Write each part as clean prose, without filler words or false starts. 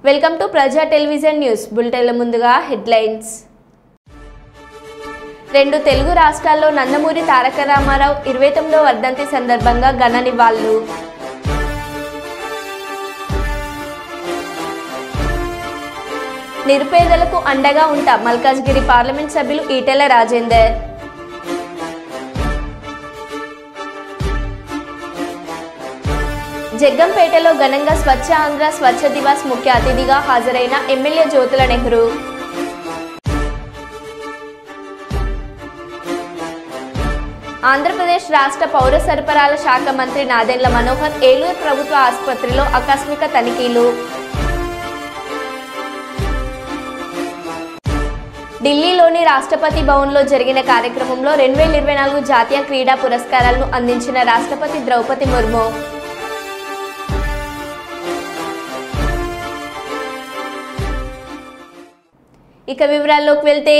Welcome to ప్రజా television news బులెటిన్ల ముందుగా headlines. రెండు తెలుగు రాష్ట్రాల్లో నందమూరి తారక రామారావు 29వ వర్ధంతి సందర్భంగా ఘన నివాళులు. నిరుపేదలకు అండగా ఉంటా మల్కాజ్గిరి పార్లమెంట్ సభ్యులు ఈటెల రాజేందర్. జగ్గంపేటలో ఘనంగా స్వచ్ఛ ఆంధ్ర స్వచ్ఛ దివాస్ ముఖ్య అతిథిగా హాజరైన ఎమ్మెల్యే జ్యోతుల నెహ్రూ. ఆంధ్రప్రదేశ్ రాష్ట్ర పౌర సరఫరాల శాఖ మంత్రి నాదెండ్ల మనోహర్ ఏలూరు ప్రభుత్వ ఆసుపత్రిలో ఆకస్మిక తనిఖీలు. ఢిల్లీలోని రాష్ట్రపతి భవన్లో జరిగిన కార్యక్రమంలో 2024 జాతీయ క్రీడా పురస్కారాలను అందించిన రాష్ట్రపతి ద్రౌపది ముర్ము. ఇక వివరాల్లోకి వెళ్తే,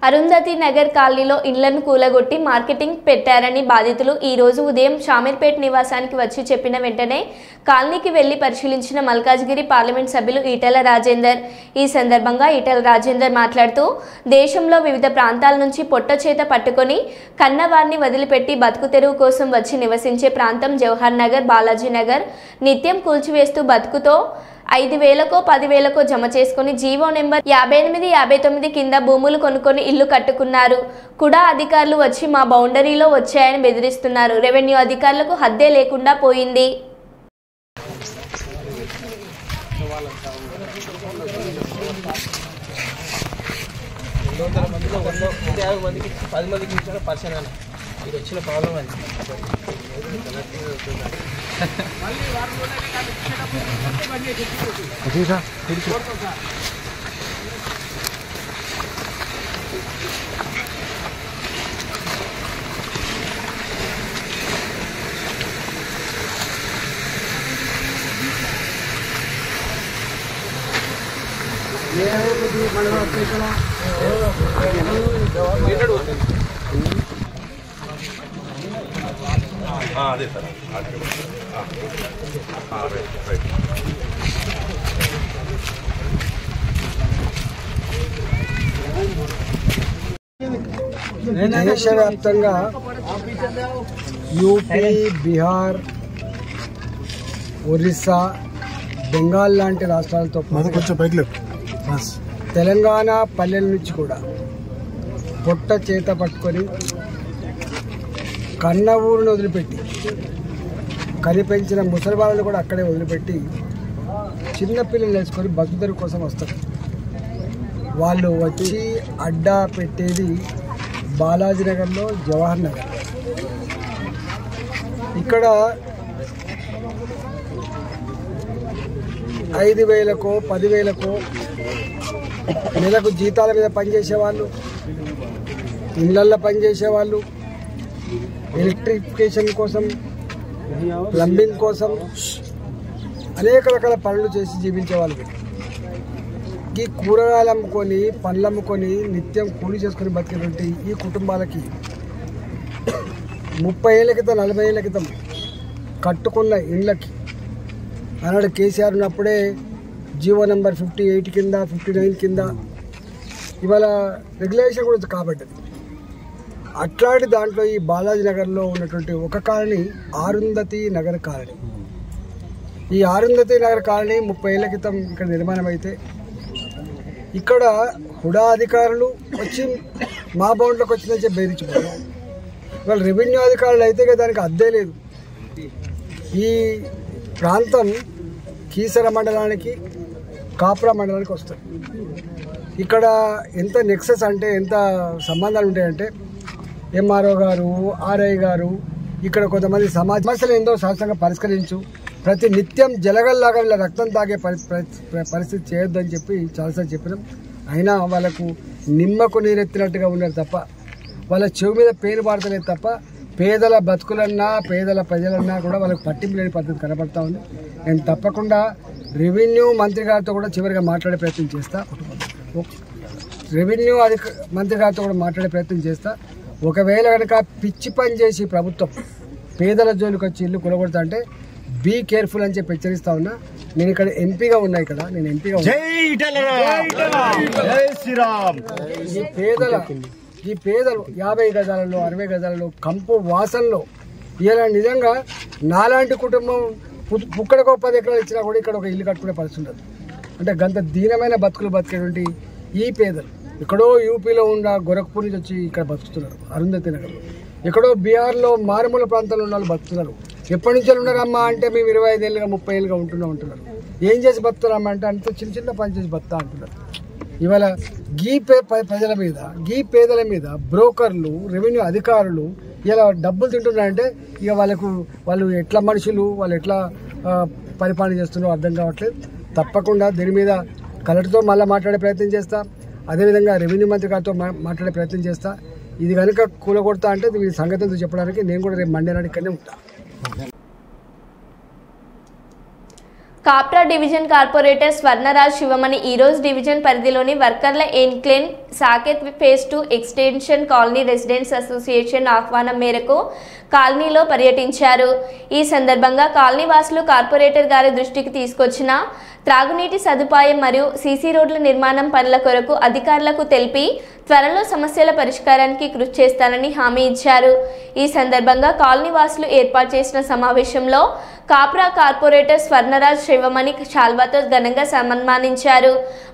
అరుంధతి నగర్ కాలనీలో ఇండ్లను కూలగొట్టి మార్కెటింగ్ పెట్టారని బాధితులు ఈ రోజు ఉదయం షామీర్పేట్ నివాసానికి వచ్చి చెప్పిన వెంటనే కాలనీకి వెళ్లి పరిశీలించిన మల్కాజ్గిరి పార్లమెంట్ సభ్యులు ఈటెల రాజేందర్. ఈ సందర్భంగా ఈటెల రాజేందర్ మాట్లాడుతూ, దేశంలో వివిధ ప్రాంతాల నుంచి పొట్ట చేత పట్టుకొని కన్నవారిని వదిలిపెట్టి బతుకు తెరువు కోసం వచ్చి నివసించే ప్రాంతం జవహర్ నగర్, బాలాజీ నగర్. నిత్యం కూల్చివేస్తూ బతుకుతో 5,000కో 10,000కో జమ చేసుకుని జీవో నెంబర్ 58, 59 కింద భూములు కొనుక్కొని ఇల్లు కట్టుకున్నారు. కూడా అధికారులు వచ్చి మా బౌండరీలో వచ్చాయని బెదిరిస్తున్నారు. రెవెన్యూ అధికారులకు హద్దే లేకుండా పోయింది. వచ్చిన ప్రాబ్లం అది అదే సార్ దేశవ్యాప్తంగా యూపీ, బీహార్, ఒరిస్సా, బెంగాల్ లాంటి రాష్ట్రాలతో తెలంగాణ పల్లెల నుంచి కూడా పొట్ట చేత పట్టుకొని కన్న ఊరిని వదిలిపెట్టి కనిపెంచిన ముసలి వాళ్ళని కూడా అక్కడే వదిలిపెట్టి చిన్నపిల్లలు నేర్చుకొని బతుకుదరు కోసం వస్తారు. వాళ్ళు వచ్చి అడ్డా పెట్టేది బాలాజీ నగర్లో, జవహర్ నగర్. ఇక్కడ 5,000కో 10,000కో నెలకు జీతాల మీద పనిచేసేవాళ్ళు, ఇళ్ళల్లో పనిచేసేవాళ్ళు, ఎలక్ట్రిఫికేషన్ కోసం, ప్లంబింగ్ కోసం అనేక రకాల పనులు చేసి జీవించేవాళ్ళు. ఈ కూరగాయలు అమ్ముకొని, పండ్లు అమ్ముకొని నిత్యం కూలి చేసుకొని బతికేటువంటి ఈ కుటుంబాలకి 30 ఏళ్ళ క్రితం, 40 ఏళ్ళ క్రితం కట్టుకున్న ఇండ్లకి ఆనాడు కేసీఆర్ ఉన్నప్పుడే జీవో నెంబర్ 58 కింద, 59 కింద ఇవాళ రెగ్యులేషన్ కూడా కాబట్టింది. అట్లాంటి దాంట్లో ఈ బాలాజీ నగర్లో ఉన్నటువంటి ఒక కాలనీ అరుంధతి నగర్ కాలనీ. ఈ అరుంధతి నగర్ కాలనీ 30 ఏళ్ళ క్రితం ఇక్కడ నిర్మాణం అయితే ఇక్కడ హుడా అధికారులు వచ్చి మా బౌండ్లోకి వచ్చిందని చెప్పి బెదిరించిపోయారు. ఇవాళ రెవెన్యూ అధికారులు అయితే దానికి అద్దే లేదు. ఈ ప్రాంతం కీసర మండలానికి, కాపురా మండలానికి వస్తుంది. ఇక్కడ ఎంత నెక్సెస్ అంటే ఎంత సంబంధాలు ఉంటాయంటే ఎంఆర్ఓ గారు, ఆర్ఐ గారు ఇక్కడ కొంతమంది సమస్యలు ఏందో శాస్త్రంగా పరిష్కరించు, ప్రతి నిత్యం జలగల్లాగా వీళ్ళ రక్తం తాగే పరిస్థితి చేయొద్దని చెప్పి చాలాసార్లు చెప్పినాం. అయినా వాళ్ళకు నిమ్మకు నీరెత్తినట్టుగా ఉన్నారు తప్ప వాళ్ళ చెవి మీద పేరు పాడతలేదు తప్ప పేదల బతుకులన్నా, పేదల ప్రజలన్నా కూడా వాళ్ళకి పట్టింపు లేని పద్ధతి కనబడతా ఉంది. నేను తప్పకుండా రెవెన్యూ మంత్రి గారితో కూడా చివరిగా మాట్లాడే ప్రయత్నం చేస్తా. మంత్రి గారితో కూడా మాట్లాడే ప్రయత్నం చేస్తా. ఒకవేళ కనుక పిచ్చి పని చేసి ప్రభుత్వం పేదల జోలికి వచ్చి ఇల్లు కొలగొడతా అంటే బీ కేర్ఫుల్ అని చెప్పి హెచ్చరిస్తా ఉన్నా. నేను ఇక్కడ ఎంపీగా ఉన్నా, ఇక్కడ నేను ఎంపీగా ఈ పేదలు 50 గజాలలో 60 గజాలలో కంపు వాసనలో ఇలా నిజంగా నాలాంటి కుటుంబం పుక్కడికి 10 ఎకరాలు ఇచ్చినా కూడా ఇక్కడ ఒక ఇల్లు కట్టుకునే పరిస్థితి ఉండదు. అంటే గంత దీనమైన బతుకులు బతికేటువంటి ఈ పేదలు ఎక్కడో యూపీలో ఉన్న గోరఖ్పూర్ నుంచి వచ్చి ఇక్కడ బతుకుతున్నారు. అరుంధతి నగర్లో ఎక్కడో బీహార్లో మారుమూల ప్రాంతాల్లో ఉన్న వాళ్ళు బతుకుతున్నారు. ఎప్పటి నుంచి ఉన్నారమ్మా అంటే మేము 25 ఏళ్ళుగా 30 ఏళ్ళుగా ఉంటున్నారు. ఏం చేసి బతుకుతారమ్మా అంటే అంత చిన్న చిన్న పని చేసి బతుకుతా అంటున్నారు. ఇవాళ ప్రజల మీద పేదల మీద బ్రోకర్లు రెవెన్యూ అధికారులు ఇలా డబ్బులు తింటున్నారంటే ఇక వాళ్ళు ఎట్లా మనుషులు, వాళ్ళు ఎట్లా పరిపాలన చేస్తున్నారో అర్థం కావట్లేదు. తప్పకుండా దీని మీద కలెక్టర్తో మళ్ళీ మాట్లాడే ప్రయత్నం చేస్తా, అదేవిధంగా రెవెన్యూ మంత్రి గారితో మాట్లాడే ప్రయత్నం చేస్తా. ఇది కనుక కూలగొడతా అంటే మీ సంగతితో చెప్పడానికి నేను కూడా రేపు మండే నాడు ఇక్కడనే ఉంటా. కాప్రా డివిజన్ కార్పొరేటర్ స్వర్ణరాజ్ శివమణి ఈరోజు డివిజన్ పరిధిలోని వర్కర్ల enclave Saket phase 2 extension colony residents association ఆహ్వానం మేరకు కాలనీలో పర్యటించారు. ఈ సందర్భంగా కాలనీ వాసులు కార్పొరేటర్ గారి దృష్టికి తీసుకొచ్చిన త్రాగునీటి సదుపాయం మరియు సీసీ రోడ్ల నిర్మాణం పనుల కొరకు అధికారులకు తెలిపి త్వరలో సమస్యల పరిష్కారానికి కృషి చేస్తానని హామీ ఇచ్చారు. ఈ సందర్భంగా కాలనీ వాసులు ఏర్పాటు చేసిన సమావేశంలో కాప్రా కార్పొరేటర్ స్వర్ణరాజ్ శివమణి శాల్వాతో ఘనంగా సన్మానించారు.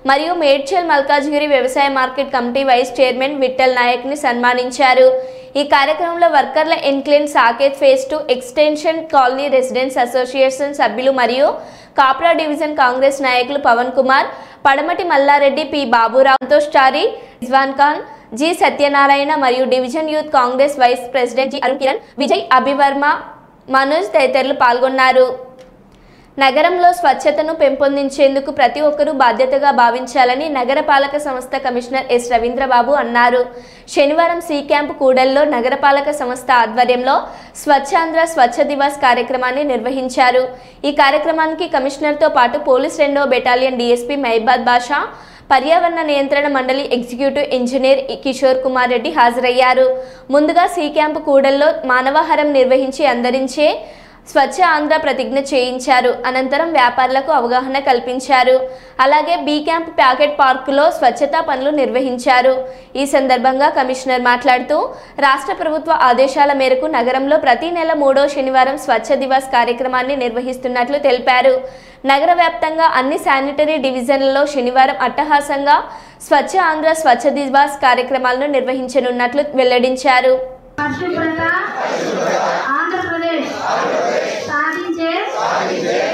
మరియు మేడ్చల్ మల్కాజ్గిరి వ్యవసాయ market committee vice chairman Vithal నాయక్ని సన్మానించారు. ఈ కార్యక్రమంలో వర్కర్ల enclave Saket phase 2 extension colony residents association సభ్యులు మరియు కాప్రా డివిజన్ కాంగ్రెస్ నాయకులు పవన్ కుమార్, పడమటి మల్లారెడ్డి, పి బాబురావు, సంతోష్ చారి, రిజ్వాన్ ఖాన్, జి సత్యనారాయణ మరియు division youth Congress vice president G Arun Kiran, Vijay Abhivarma, Manoj తదితరులు పాల్గొన్నారు. నగరంలో స్వచ్ఛతను పెంపొందించేందుకు ప్రతి ఒక్కరూ బాధ్యతగా భావించాలని నగరపాలక సంస్థ కమిషనర్ ఎస్ రవీంద్రబాబు అన్నారు. శనివారం సి క్యాంప్ కూడల్లో నగరపాలక సంస్థ ఆధ్వర్యంలో స్వచ్ఛాంధ్ర స్వచ్ఛ దివాస్ కార్యక్రమాన్ని నిర్వహించారు. ఈ కార్యక్రమానికి కమిషనర్తో పాటు పోలీస్ 2వ బెటాలియన్ డీఎస్పీ మహిబాద్ బాషా, పర్యావరణ నియంత్రణ మండలి ఎగ్జిక్యూటివ్ ఇంజనీర్ కిషోర్ కుమార్ రెడ్డి హాజరయ్యారు. ముందుగా సి క్యాంప్ కూడల్లో మానవాహారం నిర్వహించి అందరించే స్వచ్ఛ ఆంధ్ర ప్రతిజ్ఞ చేయించారు. అనంతరం వ్యాపారులకు అవగాహన కల్పించారు. అలాగే బి క్యాంప్ ప్యాకెట్ పార్కులో స్వచ్ఛతా పనులు నిర్వహించారు. ఈ సందర్భంగా కమిషనర్ మాట్లాడుతూ రాష్ట్ర ప్రభుత్వ ఆదేశాల మేరకు నగరంలో ప్రతి నెల 3వ శనివారం స్వచ్ఛ దివాస్ కార్యక్రమాన్ని నిర్వహిస్తున్నట్లు తెలిపారు. నగర వ్యాప్తంగా అన్ని శానిటరీ డివిజన్లలో శనివారం అట్టహాసంగా స్వచ్ఛ ఆంధ్ర స్వచ్ఛ దివాస్ కార్యక్రమాలను నిర్వహించనున్నట్లు వెల్లడించారు. ఆంధ్రప్రదేశ్ సాధించే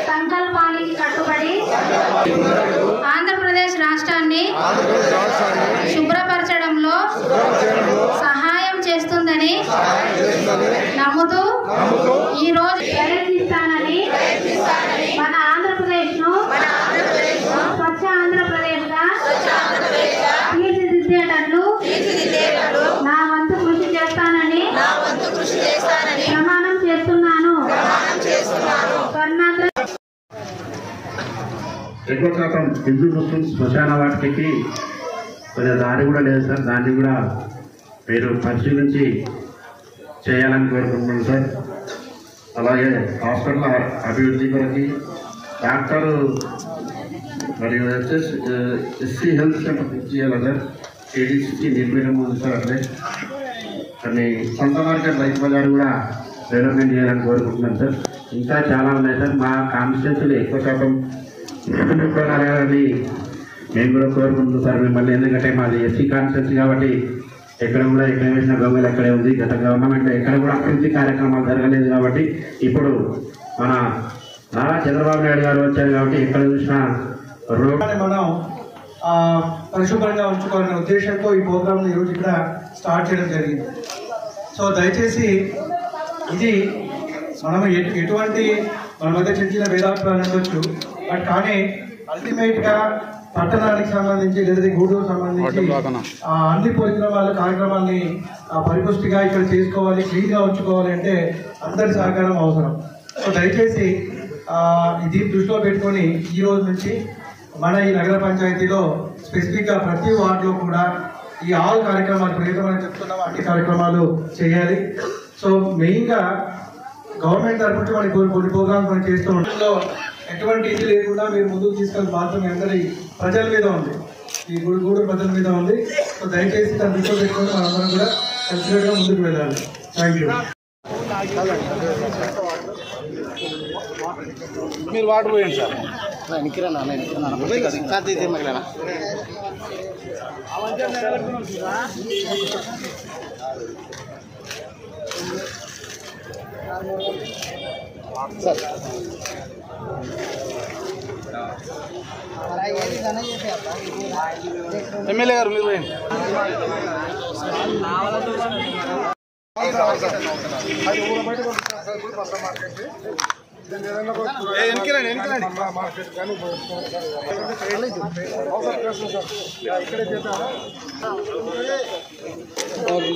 సంకల్పానికి కట్టుబడి ఆంధ్రప్రదేశ్ రాష్ట్రాన్ని శుభ్రపరచడంలో సహాయం చేస్తుందని నమ్ముతూ ఈరోజు ప్రయత్నిస్తానని మన ఆంధ్రప్రదేశ్ను స్వచ్ఛ ఆంధ్రప్రదేశ్గా తీర్చిదిద్దేటట్లు నా వంతు కృషి చేస్తానని ప్రమాణం చేస్తున్నాను. ఎక్కువ శాతం హిందూ ముస్లిం శ్మశాన వాటికి కొంచెం దారి కూడా లేదు సార్. దాన్ని కూడా మీరు పరిశీలించి చేయాలని కోరుకుంటున్నాను సార్. అలాగే హాస్పిటల్ అభివృద్ధి కొరకు డాక్టర్ మరియు ఎస్సీ హెల్త్ సెంటర్ చేయాలి సార్. ఏడీసీకి నిర్వీర్యం ఉంది సార్. అట్లే కానీ సొంత మార్కెట్ రైతు బజార్ కూడా డెవలప్మెంట్ చేయాలని కోరుకుంటున్నాను సార్. ఇంకా చాలా ఉన్నాయి సార్. మా కాన్స్టిట్యూన్సీలో ఎక్కువ శాతం అని మేము కూడా కోరుకుంటున్నాం సార్ మిమ్మల్ని. ఎందుకంటే మాది ఎస్సీ కాన్స్టిట్యూన్సీ కాబట్టి ఎక్కడ కూడా ఎక్కడ వేసిన గొంగలు ఎక్కడే ఉంది. గత గవర్నమెంట్ ఎక్కడ కూడా అభివృద్ధి కార్యక్రమాలు జరగలేదు కాబట్టి ఇప్పుడు మన నారా చంద్రబాబు నాయుడు గారు వచ్చారు కాబట్టి ఎక్కడ చూసినా మనం పరిశుభ్రంగా ఉంచుకోవాలనే ఉద్దేశంతో ఈ ప్రోగ్రామ్ ఈరోజు ఇక్కడ స్టార్ట్ చేయడం జరిగింది. సో దయచేసి ఇది మనం ఎటువంటి మన మధ్య చిన్న చిన్న భేదాభిప్రాయాలు ఉండొచ్చు, బట్ కానీ అల్టిమేట్గా పట్టణానికి సంబంధించి లేదా గూడూరు సంబంధించి అన్ని కార్యక్రమాన్ని పరిపుష్టిగా ఇక్కడ చేసుకోవాలి, క్లీన్గా ఉంచుకోవాలి అంటే అందరి సహకారం అవసరం. సో దయచేసి ఇది దృష్టిలో పెట్టుకొని ఈ రోజు నుంచి మన ఈ నగర పంచాయతీలో స్పెసిఫిక్గా ప్రతి వార్డులో కూడా ఈ ఆల్ కార్యక్రమాలు ఏదైనా చెప్తున్నామో అన్ని కార్యక్రమాలు చేయాలి. సో మెయిన్గా గవర్నమెంట్ తరఫు నుంచి మనకి కొన్ని ప్రోగ్రామ్స్ మనం చేస్తూ ఉంటాం. ఎటువంటి ఇది లేకుండా మీరు ముందుకు తీసుకెళ్ళి బాధ్యత మీ అందరి ప్రజల మీద ఉంది, ఈ గూడూరు ప్రజల మీద ఉంది. సో దయచేసి దాన్ని దృష్టిలో పెట్టుకొని మనందరం కూడా కలిసిగా ముందుకు వెళ్ళాలి. Thank you. మీరు వాటర్ పోయండి సార్. ఎమ్మెల్యే గారు మీరు పోయండి.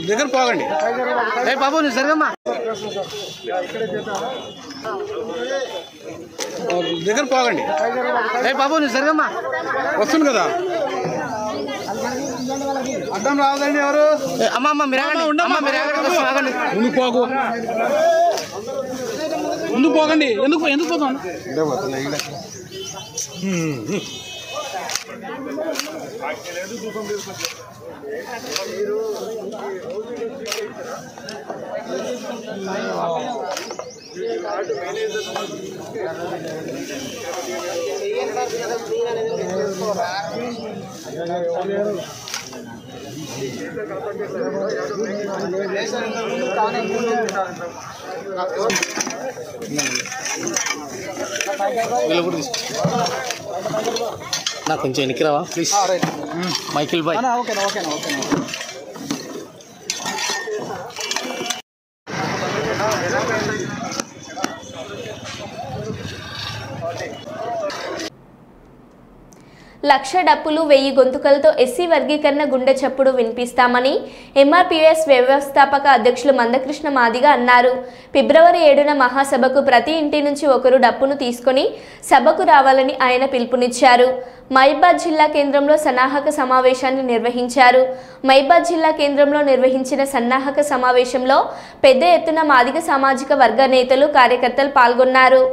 దగ్గర పోగండి బాబు నువ్వు సరిగమ్మా దగ్గర పోగండి బాబు నువ్వు సరిగమ్మా వస్తుంది కదా అడ్డం రావదండి ఎవరు అమ్మ మీరు ముందుకు పోకు ముందుకు పోకండి ఎందుకు పోతాను నాకు కొంచెం వెనక్కి రావా ప్లీజ్ మైకిల్ బాయ్. లక్ష డప్పులు 1000 గొంతుకలతో ఎస్సీ వర్గీకరణ గుండె చప్పుడు వినిపిస్తామని ఎంఆర్పీఎస్ వ్యవస్థాపక అధ్యక్షులు మందకృష్ణ మాదిగ అన్నారు. ఫిబ్రవరి 7న మహాసభకు ప్రతి ఇంటి నుంచి ఒకరు డప్పును తీసుకొని సభకు రావాలని ఆయన పిలుపునిచ్చారు. మహిబాద్ జిల్లా కేంద్రంలో సన్నాహక సమావేశాన్ని నిర్వహించారు. మహిబాద్ జిల్లా కేంద్రంలో నిర్వహించిన సన్నాహక సమావేశంలో పెద్ద ఎత్తున మాదిగ సామాజిక వర్గ నేతలు కార్యకర్తలు పాల్గొన్నారు.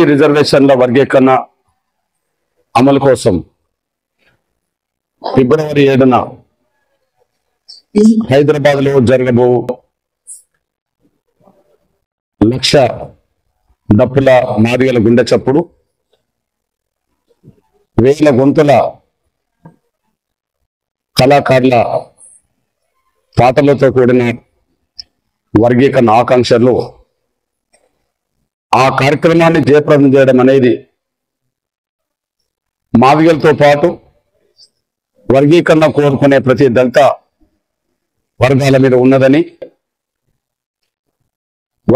రిజర్వేషన్ల వర్గీకరణ అమలు కోసం ఫిబ్రవరి 7న హైదరాబాద్ లో జరగబో లక్ష డప్పుల మాదిగల గుండె చప్పుడు 1000 గొంతుల కళాకారుల పాటలతో కూడిన వర్గీకరణ ఆకాంక్షలు ఆ కార్యక్రమాన్ని జయప్రదం చేయడం అనేది మాదిగలతో పాటు వర్గీకరణ కోరుకునే ప్రతి దళిత వర్గాల మీద ఉన్నదని,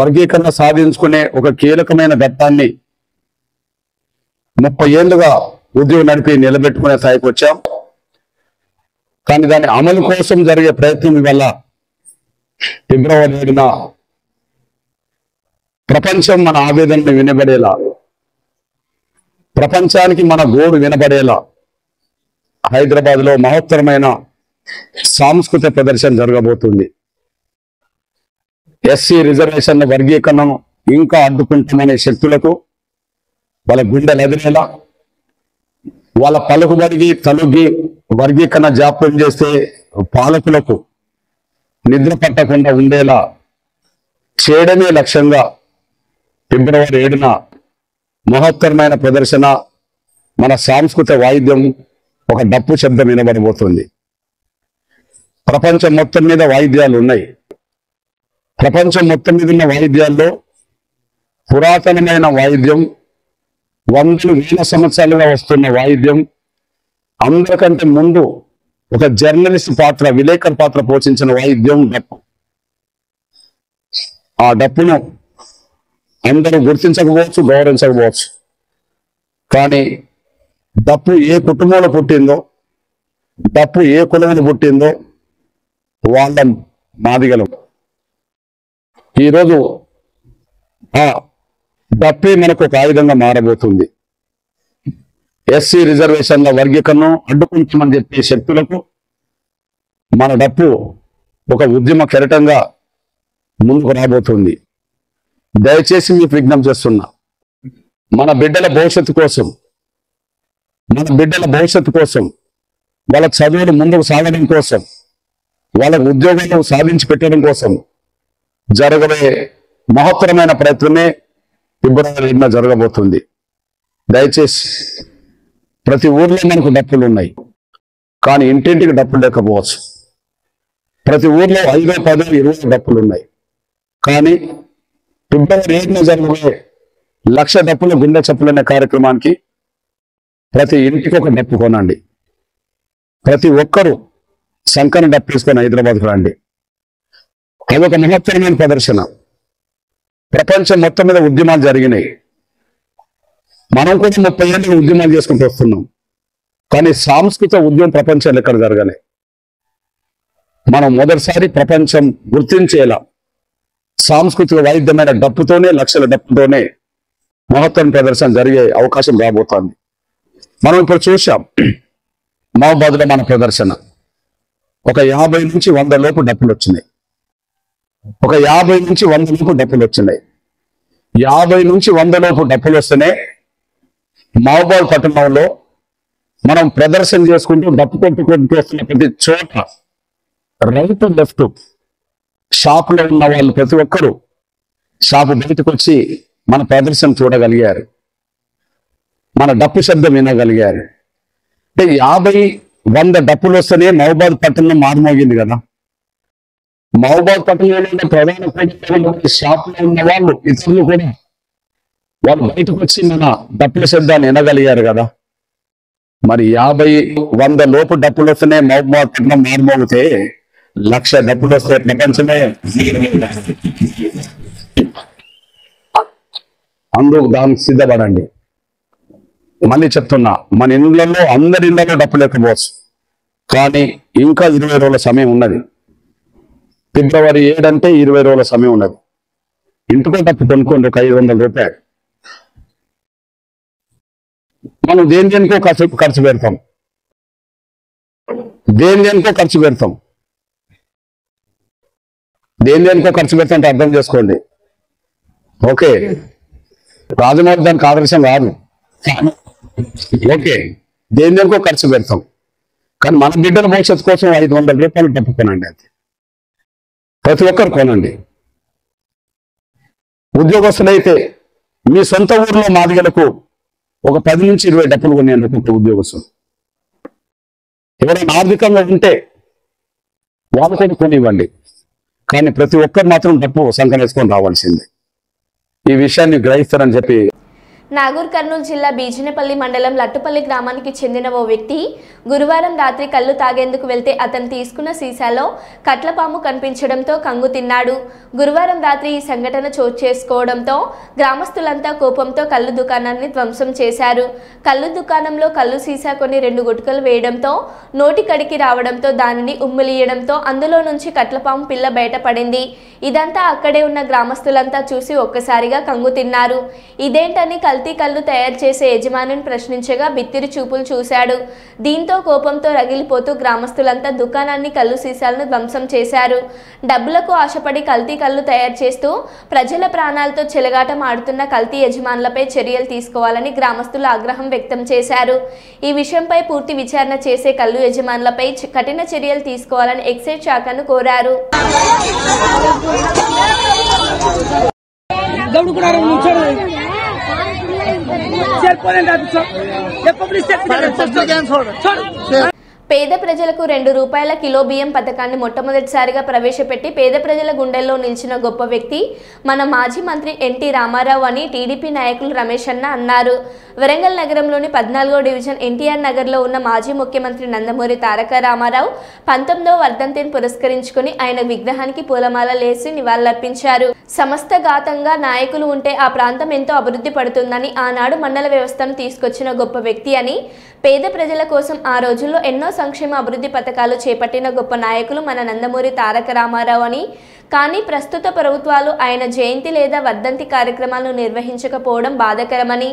వర్గీకరణ సాధించుకునే ఒక కీలకమైన ఘట్టాన్ని 30 ఏళ్లుగా ఉద్యోగం నడిపి నిలబెట్టుకునే స్థాయికి వచ్చాం. కానీ దాని అమలు కోసం జరిగే ప్రయత్నం వల్ల ఫిబ్రవరి 7న ప్రపంచం మన ఆవేదనను వినబడేలా, ప్రపంచానికి మన గోడు వినబడేలా హైదరాబాద్ లో మహత్తరమైన సాంస్కృతిక ప్రదర్శన జరగబోతుంది. ఎస్సీ రిజర్వేషన్ల వర్గీకరణను ఇంకా అడ్డుకుంటామనే శక్తులకు వాళ్ళ గుండెలు ఎదిరేలా, వాళ్ళ పలుకుబడికి తలుగి వర్గీకరణ జాప్యం చేస్తే పాలకులకు నిద్ర పట్టకుండా ఉండేలా చేయడమే లక్ష్యంగా ఫిబ్రవరి 7న మహత్తరమైన ప్రదర్శన, మన సాంస్కృతిక వాయిద్యం, ఒక డప్పు శబ్దం వినబడబోతుంది. ప్రపంచం మొత్తం మీద వాయిద్యాలు ఉన్నాయి. ప్రపంచం మొత్తం మీద ఉన్న వాయిద్యాల్లో పురాతనమైన వాయిద్యం, వందలు వేల సంవత్సరాలుగా వస్తున్న వాయిద్యం, అందరికంటే ముందు ఒక జర్నలిస్ట్ పాత్ర, విలేకరు పాత్ర పోషించిన వాయిద్యం డప్పు. ఆ డప్పును అందరూ గుర్తించకపోవచ్చు, గౌరవించకపోవచ్చు. కానీ డప్పు ఏ కుటుంబంలో పుట్టిందో, డప్పు ఏ కులంలో పుట్టిందో వాళ్ళ మాదిగలం. ఈరోజు ఆ డప్పే మనకు ఒక ఆయుధంగా మారబోతుంది. ఎస్సీ రిజర్వేషన్ల వర్గీకరణను అడ్డుకుంటామని చెప్పే శక్తులకు మన డప్పు ఒక ఉద్యమ కెరటంగా ముందుకు రాబోతుంది. దయచేసి మీకు విజ్ఞప్తి చేస్తున్నా, మన బిడ్డల భవిష్యత్తు కోసం, వాళ్ళ చదువులు ముందుకు సాగడం కోసం, వాళ్ళకు ఉద్యోగాలు సాధించి పెట్టడం కోసం జరగబోయే మహత్తరమైన ప్రయత్నమే ఫిబ్రవరి 7న జరగబోతుంది. దయచేసి ప్రతి ఊర్లో మనకు డప్పులు ఉన్నాయి, కానీ ఇంటింటికి డప్పులు లేకపోవచ్చు. ప్రతి ఊర్లో 5, 10, 20 డప్పులు ఉన్నాయి. కానీ ఫిబ్రవరి 7న జరగబోయే 1,00,000 డప్పుల గుండె చప్పులనే కార్యక్రమానికి ప్రతి ఇంటికి ఒక డప్పు కొనండి. ప్రతి ఒక్కరూ సంకన డప్పు తీసుకొని హైదరాబాద్కు రండి. అదొక మహత్తరమైన ప్రదర్శన. ప్రపంచం మొత్తం మీద ఉద్యమాలు జరిగినాయి. మనం కూడా 30 ఏళ్ళుగా ఉద్యమాలు చేసుకుంటూ వస్తున్నాం. కానీ సాంస్కృతిక ఉద్యమం ప్రపంచంలో ఎక్కడ జరగాలి. మనం మొదటిసారి ప్రపంచం గుర్తించేలా సాంస్కృతిక వైద్యమైన డప్పుతోనే, 1,00,000 డప్పుతోనే మహత్తర ప్రదర్శన జరిగే అవకాశం రాబోతోంది. మనం ఇప్పుడు చూసాం మహబాద్లో మన ప్రదర్శన. ఒక 50 నుంచి 100 లోపు డప్పులు వచ్చినాయి. 50 నుంచి 100 లోపు డప్పులు వచ్చినాయి. 50 నుంచి 100 లోపు డప్పులు వస్తేనే మహబాద్ పట్టణంలో మనం ప్రదర్శన చేసుకుంటూ డప్పు కొట్టుకుంటూ వస్తున్న ప్రతి చోట రైట్ లెఫ్ట్ షాపులో ఉన్న వాళ్ళు ప్రతి ఒక్కరూ షాపు బయటకు వచ్చి మన ప్రదర్శన చూడగలిగారు, మన డప్పు శబ్దం వినగలిగారు. అంటే 50-100 డప్పులు వస్తేనే మహబాద్ పట్టణం మారుమోగింది కదా. మహబాద్ పట్టణంలో ప్రధాన షాపులో ఉన్న వాళ్ళు, ఇతరులు కూడా వాళ్ళు బయటకు వచ్చి మన డప్పుల శబ్దాన్ని వినగలిగారు కదా. మరి 50-100 లోపు డప్పులు వస్తేనే మహబాద్ పట్టణం మారుమోగితే 1,00,000 డప్పులు వస్తే ప్రపంచమే. అందుకు దానికి సిద్ధపడండి. మళ్ళీ చెప్తున్నా, మన ఇళ్లలో అందరి ఇళ్లలో డప్పు లేకపోవచ్చు, కానీ ఇంకా 20 రోజుల సమయం ఉన్నది. ఫిబ్రవరి 7 అంటే 20 రోజుల సమయం ఉన్నది. ఇంటికో డప్పు కొనుక్కోండి, ఒక 500 రూపాయలు. మనం దేనికో ఖర్చు పెడతాం, దేనికో ఖర్చు పెడతాం అంటే అర్థం చేసుకోండి. ఓకే, రాజమౌళి దానికి ఆదర్శం కాదు. ఓకే, దేనికో ఖర్చు పెడతాం, కానీ మన బిడ్డల భవిష్యత్తు కోసం 500 రూపాయలు డప్పు కొనండి. అది ప్రతి ఒక్కరు కొనండి. ఉద్యోగస్తులైతే మీ సొంత ఊర్లో మాదిగలకు ఒక 10 నుంచి 20 డప్పులు కొని అనుకుంటే ఉద్యోగస్తులు ఎవరైనా ఆర్థికంగా ఉంటే వాళ్ళు కూడా కొనివ్వండి. కానీ ప్రతి ఒక్కరు మాత్రం డప్పు సంఖ్య వేసుకొని రావాల్సిందే. ఈ విషయాన్ని గ్రహిస్తారని చెప్పి నాగూర్ కర్నూలు జిల్లా బీజినపల్లి మండలం లట్టుపల్లి గ్రామానికి చెందిన ఓ వ్యక్తి గురువారం రాత్రి కళ్ళు తాగేందుకు వెళ్తే అతను తీసుకున్న సీసాలో కట్లపాము కనిపించడంతో కంగు తిన్నాడు. గురువారం రాత్రి ఈ సంఘటన చోటు చేసుకోవడంతో గ్రామస్తులంతా కోపంతో కళ్ళు దుకాణాన్ని ధ్వంసం చేశారు. కళ్ళు దుకాణంలో కళ్ళు సీసా కొని 2 గుట్కలు వేయడంతో నోటి కడికి రావడంతో దానిని ఉమ్మిలియడంతో అందులో నుంచి కట్లపాము పిల్ల బయటపడింది. ఇదంతా అక్కడే ఉన్న గ్రామస్తులంతా చూసి ఒక్కసారిగా కంగు తిన్నారు. ఇదేంటని కల్తీ కళ్ళు తయారు చేసే యజమానిని ప్రశ్నించగా బిత్తిరి చూపులు చూశాడు. దీంతో కోపంతో రగిలిపోతూ గ్రామస్తులంతా దుకాణాన్ని కళ్ళు సీసాలను ధ్వంసం చేశారు. డబ్బులకు ఆశపడి కల్తీ కళ్ళు తయారు చేస్తూ ప్రజల ప్రాణాలతో చెలగాటం ఆడుతున్న కల్తీ యజమానులపై చర్యలు తీసుకోవాలని గ్రామస్తులు ఆగ్రహం వ్యక్తం చేశారు. ఈ విషయంపై పూర్తి విచారణ చేసే కళ్ళు యజమానులపై కఠిన చర్యలు తీసుకోవాలని ఎక్సైజ్ శాఖను కోరారు. పేద ప్రజలకు ₹2 కిలో బియ్యం పథకాన్ని మొట్టమొదటిసారిగా ప్రవేశపెట్టి పేద ప్రజల గుండెల్లో నిలిచిన గొప్ప వ్యక్తి మన మాజీ మంత్రి ఎన్టీ రామారావు అని టీడీపీ నాయకులు రమేష్ అన్న అన్నారు. వరంగల్ నగరంలోని 14వ డివిజన్ ఎన్టీఆర్ నగర్లో ఉన్న మాజీ ముఖ్యమంత్రి నందమూరి తారక రామారావు 19వ వర్ధంతిని పురస్కరించుకుని ఆయన విగ్రహానికి పూలమాలలేసి నివాళులర్పించారు. సమస్తఘాతంగా నాయకులు ఉంటే ఆ ప్రాంతం ఎంతో అభివృద్ధి పడుతుందని, ఆనాడు మండల వ్యవస్థను తీసుకొచ్చిన గొప్ప వ్యక్తి అని, పేద ప్రజల కోసం ఆ రోజుల్లో ఎన్నో సంక్షేమ అభివృద్ధి పథకాలు చేపట్టిన గొప్ప నాయకులు మన నందమూరి తారక రామారావు అని, కానీ ప్రస్తుత ప్రభుత్వాలు ఆయన జయంతి లేదా వర్ధంతి కార్యక్రమాలను నిర్వహించకపోవడం బాధాకరమని,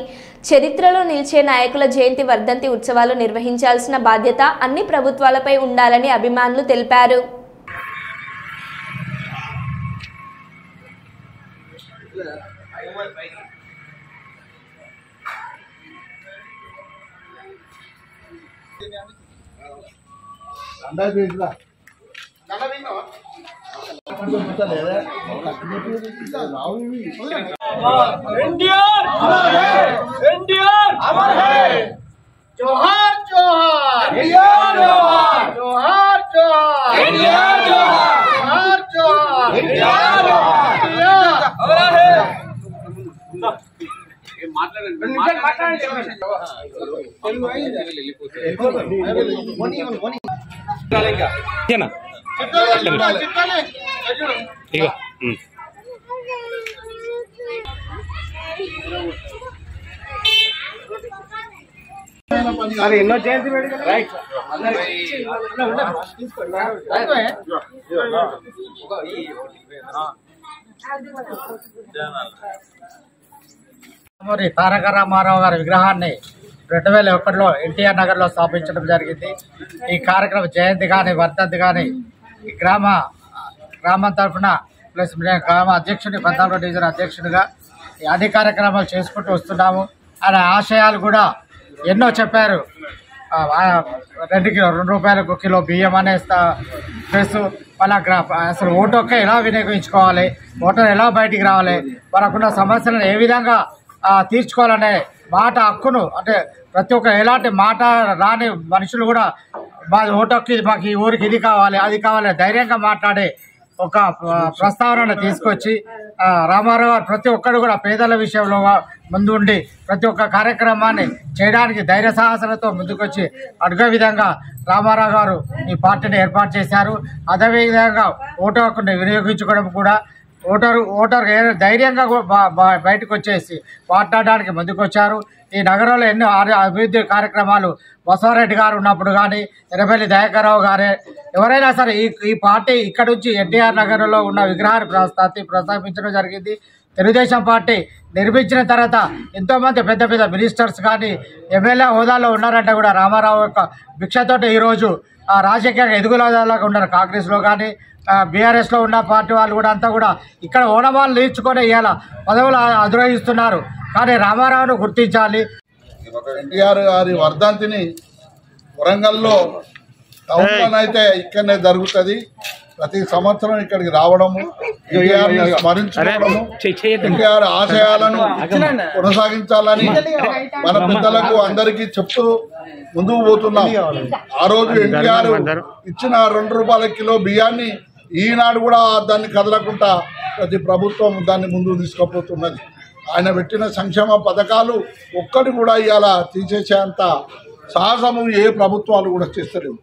చరిత్రలో నిలిచే నాయకుల జయంతి వర్ధంతి ఉత్సవాలు నిర్వహించాల్సిన బాధ్యత అన్ని ప్రభుత్వాలపై ఉండాలని అభిమానులు తెలిపారు. ఎన్నో జయంతి రైట్ తారక రామారావు గారి విగ్రహాన్ని 2001లో ఎన్టీఆర్ నగర్లో స్థాపించడం జరిగింది. ఈ కార్యక్రమం జయంతి కానీ వర్ధంతి కానీ ఈ గ్రామం తరఫున ప్లస్ గ్రామ అధ్యక్షుడి 14వ డివిజన్ అధ్యక్షుడిగా అన్ని కార్యక్రమాలు చేసుకుంటూ వస్తున్నాము. ఆయన ఆశయాలు కూడా ఎన్నో చెప్పారు. ₹2 కిలో బియ్యం అనే ప్లస్ మన అసలు ఓటు హక్కు ఎలా వినియోగించుకోవాలి, ఓటర్ ఎలా బయటికి రావాలి, మనకున్న సమస్యలను ఏ విధంగా తీర్చుకోవాలనే మాట హక్కును, అంటే ప్రతి ఒక్క ఎలాంటి మాట రాని మనుషులు కూడా మా ఓటు హక్కు మాకు ఈ ఊరికి ఇది కావాలి అది కావాలి ధైర్యంగా మాట్లాడే ఒక ప్రస్తావనను తీసుకొచ్చి రామారావు గారు ప్రతి ఒక్కరు కూడా పేదల విషయంలో ముందు ఉండి ప్రతి ఒక్క కార్యక్రమాన్ని చేయడానికి ధైర్య సాహసాలతో ముందుకొచ్చి అడిగే విధంగా రామారావు గారు ఈ పార్టీని ఏర్పాటు చేశారు. అదేవిధంగా ఓటు హక్కుని వినియోగించుకోవడం కూడా ఓటర్ ధైర్యంగా బయటకు వచ్చేసి మాట్లాడడానికి ముందుకొచ్చారు. ఈ నగరంలో ఎన్నో అభివృద్ధి కార్యక్రమాలు బసవరెడ్డి గారు ఉన్నప్పుడు కానీ, ఎర్రబెల్లి దయాకర్రావు గారే ఎవరైనా సరే ఈ పార్టీ ఇక్కడ నుంచి ఎన్టీఆర్ నగర్లో ఉన్న విగ్రహాన్ని ప్రస్తావించడం జరిగింది. తెలుగుదేశం పార్టీ నిర్మించిన తర్వాత ఎంతోమంది పెద్ద పెద్ద మినిస్టర్స్ కానీ ఎమ్మెల్యే హోదాలో ఉన్నారంటే కూడా రామారావు యొక్క భిక్షతోటి ఈరోజు రాజకీయంగా ఎదుగుదలగా ఉన్నారు. కాంగ్రెస్లో కానీ బీఆర్ఎస్లో ఉన్న పార్టీ వాళ్ళు కూడా అంతా కూడా ఇక్కడ ఓనమాలు తీర్చుకొని ఇవాళ పదవులు అధిరోహిస్తున్నారు. కానీ రామారావును గుర్తించాలి. ఎన్టీఆర్ గారి వర్ధంతిని వరంగల్లో టౌన్లోనైతే ఇక్కడనే జరుగుతుంది. ప్రతి సంవత్సరం ఇక్కడికి రావడము, ఎన్టీఆర్ని స్మరించుకోవడము, ఎన్టీఆర్ ఆశయాలను కొనసాగించాలని మన పెద్దలకు అందరికీ చెప్తూ ముందుకు పోతున్నాం. ఆ రోజు ఎన్టీఆర్ ఇచ్చిన ₹2 కిలో బియ్యాన్ని ఈనాడు కూడా దాన్ని కదలకుండా ప్రతి ప్రభుత్వం దాన్ని ముందుకు తీసుకుపోతున్నది. ఆయన పెట్టిన సంక్షేమ పథకాలు ఒక్కటి కూడా ఇవాళ తీసేసేంత సాహసము ఏ ప్రభుత్వాలు కూడా చేస్తలేవు.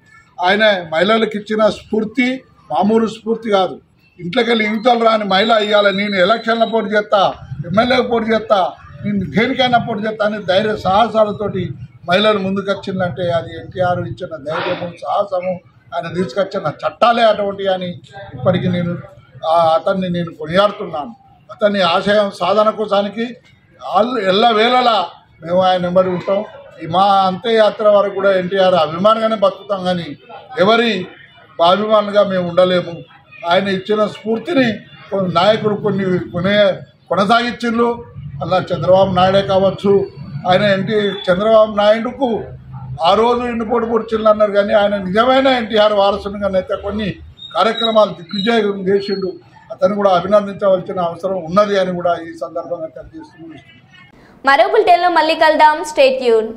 ఆయన మహిళలకు ఇచ్చిన స్ఫూర్తి మామూలు స్ఫూర్తి కాదు. ఇంట్లోకి వెళ్ళి యువతలు రాని మహిళ ఇవాళ నేను ఎలక్షన్ల పోటీ చేస్తా, ఎమ్మెల్యేకి పోటీ చేస్తా, నేను దేనికైనా పోటీ చేస్తా అని ధైర్య సాహసాలతోటి మహిళలు ముందుకు వచ్చిందంటే అది ఎన్టీఆర్ ఇచ్చిన ధైర్యము, సాహసము, ఆయన తీసుకొచ్చిన చట్టాలే అటువంటి అని ఇప్పటికీ నేను అతన్ని కొనియాడుతున్నాను. అతన్ని ఆశయం సాధన కోసానికి వాళ్ళు ఎల్లవేళలా మేము ఆయన వెంబడి ఉంటాం. ఈ మా అంత్యయాత్ర వరకు కూడా ఎన్టీఆర్ అభిమానిగానే బతుకుతాం, కానీ ఎవరి అభిమానులుగా మేము ఉండలేము. ఆయన ఇచ్చిన స్ఫూర్తిని నాయకులు కొన్ని కొనసాగించిండ్రు. అలా చంద్రబాబు నాయుడే కావచ్చు, ఆయన చంద్రబాబు నాయుడుకు ఆ రోజు ఇండిపోటు పొడిచిల్లు అన్నారు, కానీ ఆయన నిజమైన ఎన్టీఆర్ వారసునిగానైతే కొన్ని కార్యక్రమాలు దిగ్విజయం చేసిండు. అతను కూడా అభినందించవలసిన అవసరం ఉన్నది అని కూడా ఈ సందర్భంగా తెలియజేస్తున్నాను. మరో బులెటిన్లో మళ్ళీ కలుద్దాం. Stay tune.